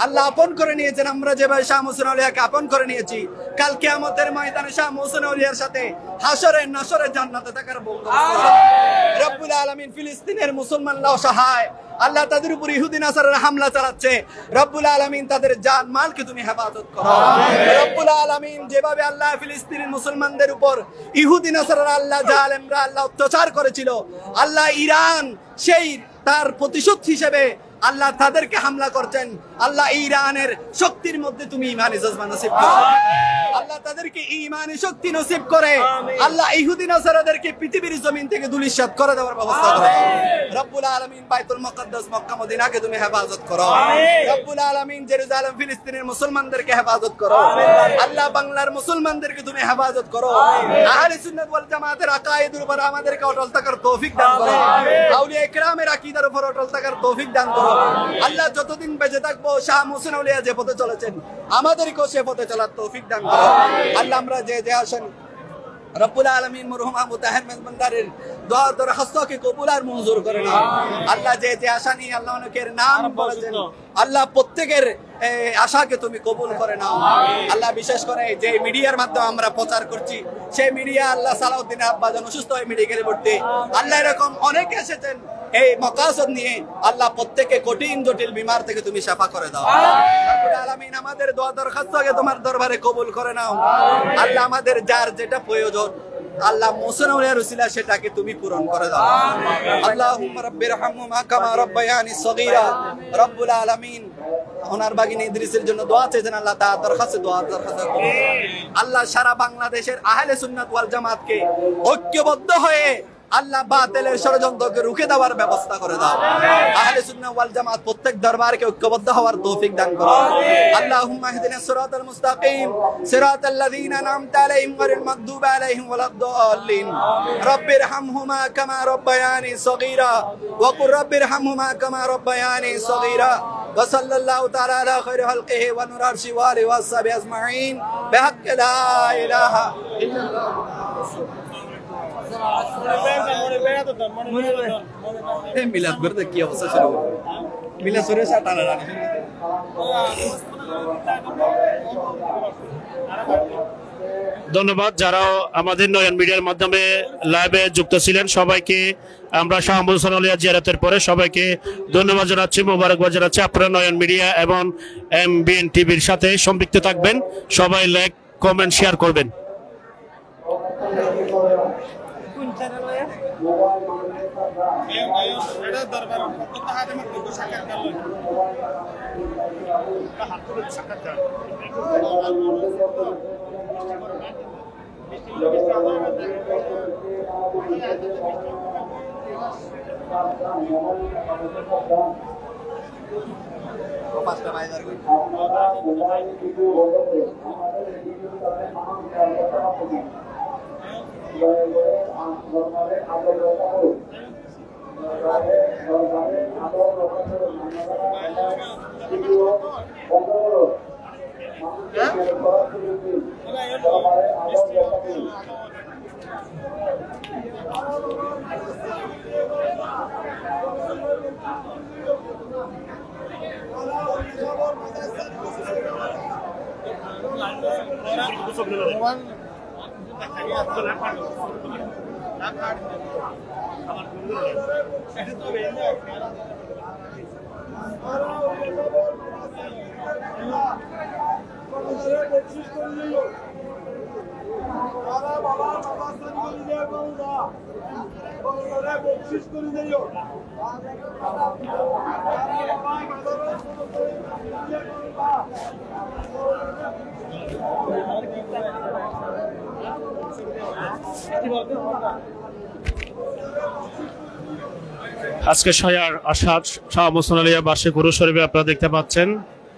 আল্লাহ আপন করে নিয়েছেন, আমরা যেভাবে শাহ মুহসিন আউলিয়াকে আপন করে নিয়েছি, কাল কিয়ামতের ময়দানে শাহ মুহসিন আউলিয়ার সাথে হাসরে নাসরে জান্নাতে থাকার বন্দোবস্ত রব্বুল আলামিন। ফিলিস্তিনের মুসলমানরা অসহায়, আল্লাহ তাদের উপর ইহুদি নাসারারা হামলা চালাচ্ছে, রব্বুল আলামিন তাদের জান মালকে তুমি হেফাজত করো। রব্বুল আলামিন যেভাবে আল্লাহ ফিলিস্তিনের মুসলমানদের উপর ইহুদি নাসারারা আল্লাহ জালেমরা আল্লাহ অত্যাচার করেছিল, আল্লাহ ইরান সেই তার প্রতিশোধ হিসেবে আল্লাহ তাদেরকে হামলা করছেন। আল্লাহ ইরানের শক্তির মধ্যে তুমি ঈমানি জজবা নসিব করো, আল্লাহ তাদেরকে ঈমানি শক্তি নসিব করে আল্লাহ ইহুদি নাসারাদেরকে পৃথিবীর জমিন থেকে ধূলিসাৎ করে দেওয়ার ব্যবস্থা করো। রব্বুল আলামিন বাইতুল মুকাদ্দাস মক্কা মদিনাকে তুমি হেফাজত করো। রব্বুল আলামিন জেরুজালেম ফিলিস্তিনের মুসলমানদেরকে হেফাজত করো। আল্লাহ বাংলার মুসলমানদেরকে তুমি হেফাজত করো। আহলে সুন্নাত ওয়াল জামাতের আকায়েদের উপর আমাদেরকে অটল থাকার তৌফিক দান করো। আউলিয়া ইকরামের আকীদার উপর অটল থাকার তৌফিক দান করো। আল্লাহ যতদিন বেঁচে থাকবো শাহ মুহসিন আউলিয়া যে পথে চলেছেন আমাদেরকেও সে পথে চলার তৌফিক দান করো। আল্লাহ আমরা যে যে আসেন রব্বুল আলামিন মরহুম আবু তাহের মেজবান্দারের দোয়া দরখাস্তকে কবুল আর মঞ্জুর করে নাও। আল্লাহ যে যে আশা নিয়ে আল্লাহ অনেকের নাম বলেছেন, আল্লাহ প্রত্যেকের আশাকে তুমি কবুল করে নাও। আল্লাহ বিশেষ করে যে মিডিয়ার মাধ্যমে আমরা প্রচার করছি, সেই মিডিয়া আল্লাহ সালাউদ্দিন আব্বাজান অসুস্থ হয়ে মেডিকেলে ভর্তি, আল্লাহ এরকম অনেকে এসেছেন এই মাকাসদ নিয়ে, আল্লাহ প্রত্যেককে কঠিন জটিল বিমার থেকে তুমি শাফা করে দাও। রব্বুল আলামিন আমাদের দোয়া দরখাস্তকে তোমার দরবারে কবুল করে নাও। আল্লাহ আমাদের যার যেটা প্রয়োজন আল্লাহ মুহসিন আউলিয়ার উসিলা সেটাকে তুমি পূরণ করে দাও। আল্লাহুম্মা রাব্বিরহামহুমা কামা রাব্বায়ানি সগীরা। রব্বুল আলামিন ওনার বাগিনী ইদ্রিসের জন্য দোয়া চেয়েছেন, আল্লাহ তার দরখাস্তে দোয়া দরখাস্ত করুন। আল্লাহ সারা বাংলাদেশের আহলে সুন্নাত ওয়াল জামাতকে ঐক্যবদ্ধ হয়ে আল্লাহ বাতিলের ষড়যন্ত্রকে রুখে দেওয়ার ব্যবস্থা করে দাও। আহলে সুন্নাহ ওয়াল জামাত প্রত্যেক দরবারকে ঐক্যবদ্ধ হওয়ার তৌফিক দান করো। আল্লাহুম্মা ইহদিনাস সিরাতাল মুস্তাকিম সিরাতাল লাযিনা আন'আমতা আলাইহিম গায়রিল মাগদুবি আলাইহিম ওয়ালাদ-দাল্লিন। রাব্বিরহামহুমা কামা রাব্বায়ানি সগীরা ওয়া কুর রাব্বিরহামহুমা কামা রাব্বায়ানি সগীরা। ওয়া সাল্লাল্লাহু তাআলা আলা খায়রি খালকিহি ওয়া নূরি আরশিহি ওয়া আলিহি ওয়া সাহবিহি আজমাইন বিহাক্কি লা ইলাহা ইল্লাল্লাহ। মিলাদ করতে কি অবস্থা শুরু করবে? মিলাদ শুরু হয়েছে টানা টানা। ধন্যবাদ যারা আমাদের নয়ন মিডিয়ার মাধ্যমে লাইভে যুক্ত ছিলেন সবাইকে আমরা শাহ মুহসিন আউলিয়া জিয়ারতের পরে সবাইকে ধন্যবাদ জানাচ্ছি, মোবারকবাদ জানাচ্ছি। আপনারা নয়ন মিডিয়া এবং এমবিএন টিভির সাথে সম্পৃক্ত থাকবেন, সবাই লাইক কমেন্ট শেয়ার করবেন। আজকে শয়ার আসাদ শাহ মোহসেন আলিয়া বার্ষিক উরুস শরীফে আপনারা দেখতে পাচ্ছেন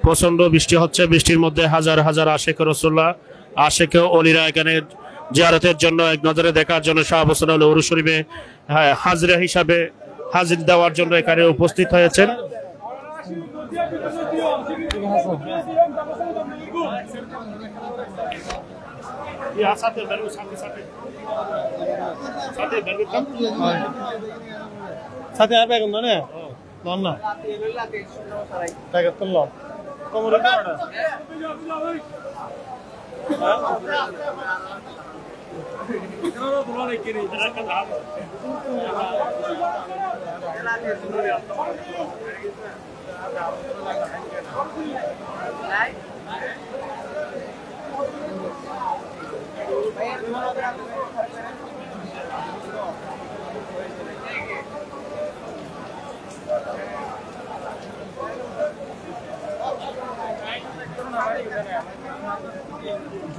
প্রচন্ড বৃষ্টি হচ্ছে। বৃষ্টির মধ্যে হাজার হাজার আশেক রসুল্লাহ আশেক অলিরা এখানে জিয়ারতের জন্য এক নজরে দেখার জন্য শাহ মোহসেন আলী উরুস শরীফে হাজিরা হিসাবে হাজির দেওয়ার জন্য এখানে উপস্থিত হয়েছেন। সাথে আর বেগুন না নন না প্যাকেট তো লন কোমরে কোড়া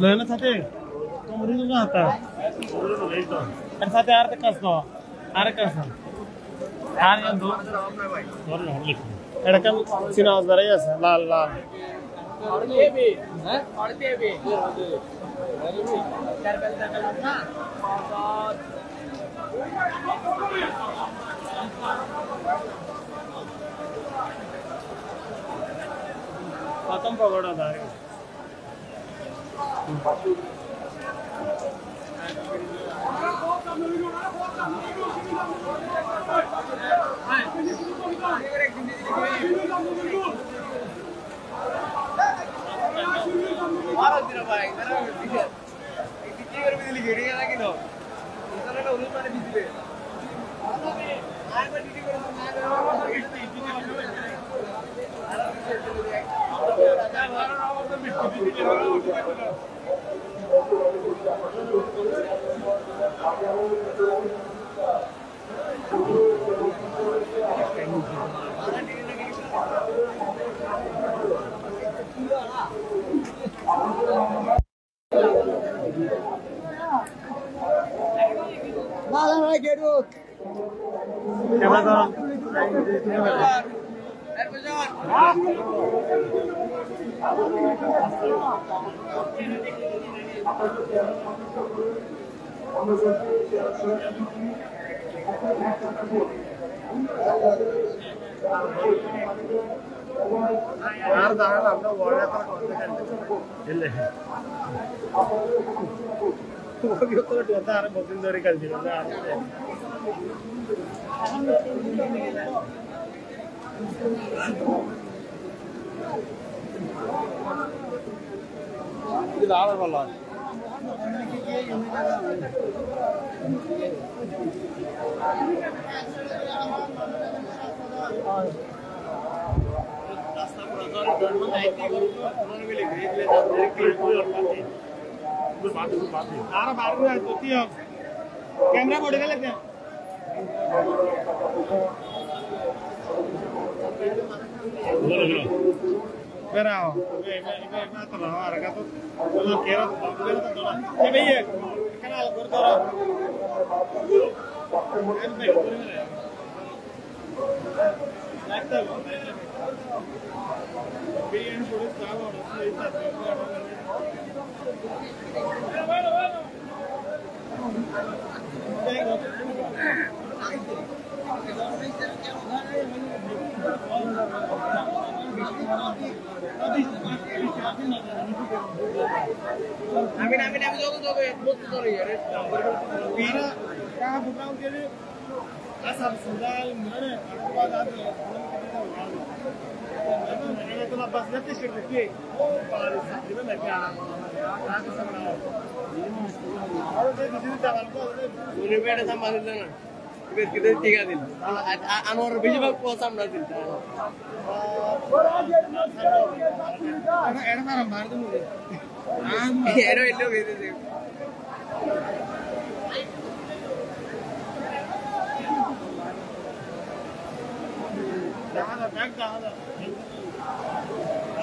लेना साथे कोमरी तो ना आता और साथे आर तक कसो आर कसो आर या दो एडकन सीना जरा है लाल लाल और भी हैं और भी चार बेल ना खत्म पकड़ा था कैमरा बढ़ गया लेते हैं Berao, मैं तो रहा हूँ तो वो केरा तो दोला ये भैया kenal गुरुद्वारा लगता है बिरियानी पुलिस का और उसमें Amin jogo buat story ya. Pira kah bukan jadi asal sendal mana aku ada मैंने तो बस लेते शिफ्ट किए और साथी में मैं क्या आगे समझा और ये दूसरी चावल को उन्हें बैठे संभाल लेना किधर टिका दिन अनवर बीच में को सामना दिन एड़ा मार मार दो मुझे एड़ो एड़ो भेज दे Jangan ada, jangan ada.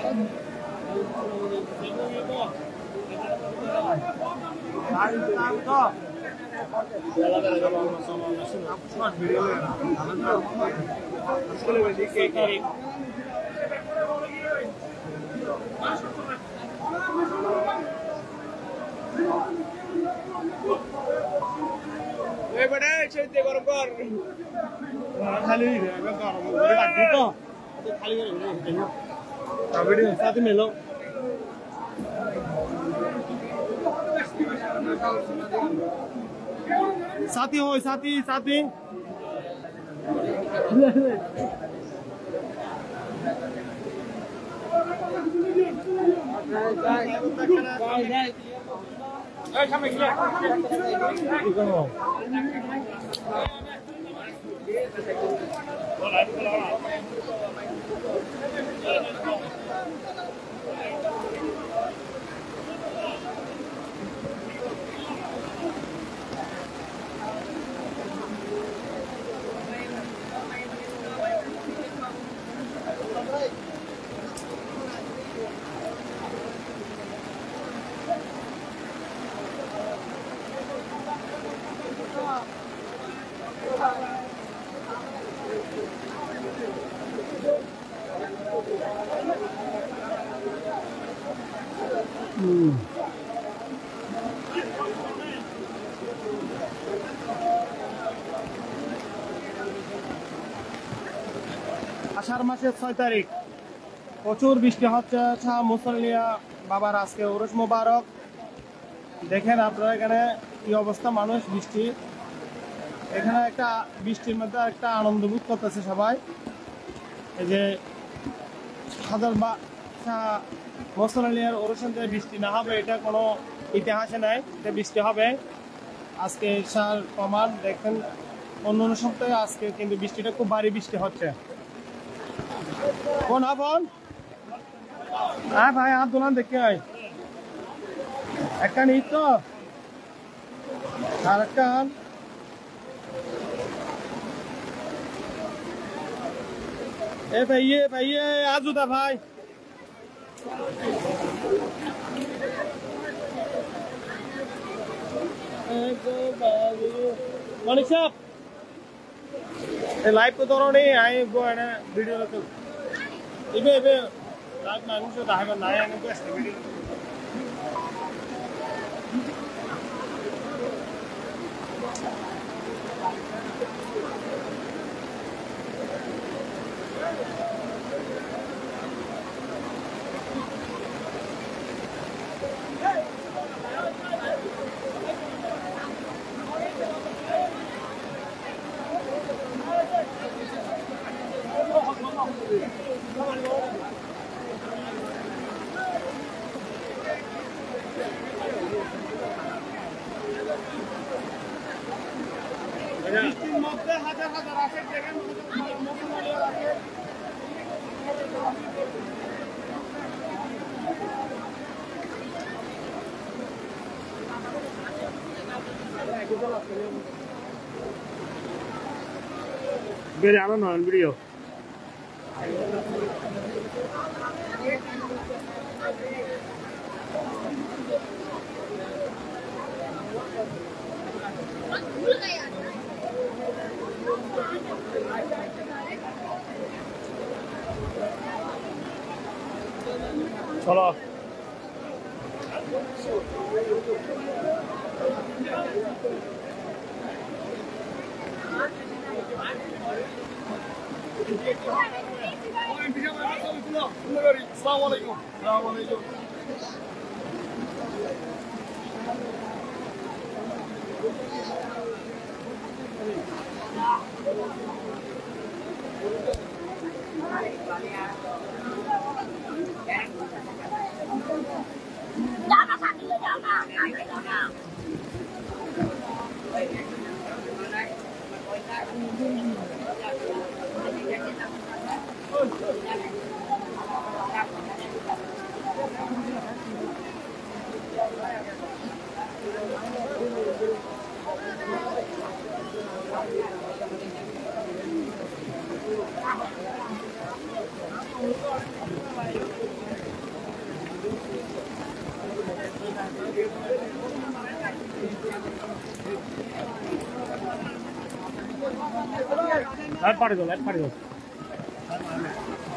Jangan साथी हो साथी साथी আষাঢ় মাসের 6 তারিখ প্রচুর বৃষ্টি হচ্ছে শাহ মুসল্লিয়া বাবার আজকে উরুস মোবারক। দেখেন আপনারা এখানে কি অবস্থা, মানুষ বৃষ্টি এখানে একটা বৃষ্টির মধ্যে একটা আনন্দ বোধ করতেছে সবাই। এই যে হাজার বা শাহ মুসল্লিয়ার উরুসের যে বৃষ্টি না হবে এটা কোনো ইতিহাসে নাই, যে বৃষ্টি হবে আজকে সার প্রমাণ। দেখেন অন্য অন্য সপ্তাহে আজকে কিন্তু বৃষ্টিটা খুব ভারী বৃষ্টি হচ্ছে। কোন আপন হ্যাঁ ভাই হাত দোলান দেখে আয় একটা নিত তো আর একটা এ ভাইয়ে আজুদা ভাই মানিক সাহেব লাইভ তো ধরো নেই আই গো এনে ভিডিও তো ইবে লাইভ মানুষ তো দাইবা নাই আমি তো আসতে ভিডিও বৃষ্টির মধ্যে হাজার হাজার আসে দেখেন বেরে আনো নয় ভিডিও চলো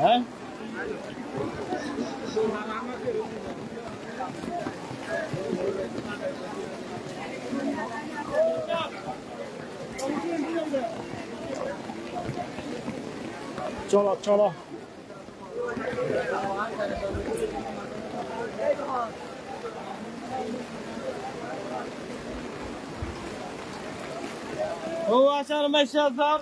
হ্যাঁ চলো চলো هو عشان مشى الزر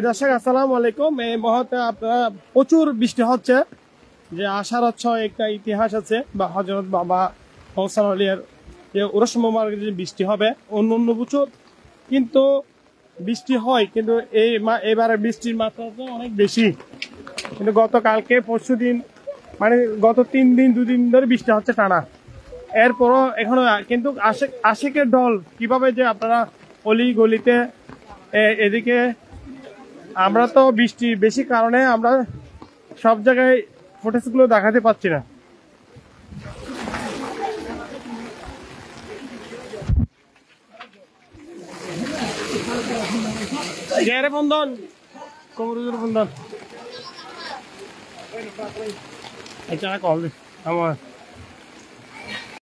দর্শক আসসালামু আলাইকুম। এই মুহূর্তে আপনারা প্রচুর বৃষ্টি হচ্ছে, যে আসার একটা ইতিহাস আছে বা হযরত বাবা হোসেন আউলিয়ার যে উরস মোবারকের যে বৃষ্টি হবে অন্য অন্য বছর কিন্তু বৃষ্টি হয়, কিন্তু এবারে বৃষ্টির মাত্রা তো অনেক বেশি। কিন্তু গতকালকে পরশু দিন মানে গত 3 দিন 2 দিন ধরে বৃষ্টি হচ্ছে টানা। এরপরও এখনো কিন্তু আশিকের দল কিভাবে যে আপনারা অলি গলিতে এদিকে আমরা তো বৃষ্টি বেশি কারণে আমরা সব জায়গায় ফুটেজগুলো দেখাতে পাচ্ছি না। বন্ধন কমরুজের বন্ধন আচ্ছা কল আমার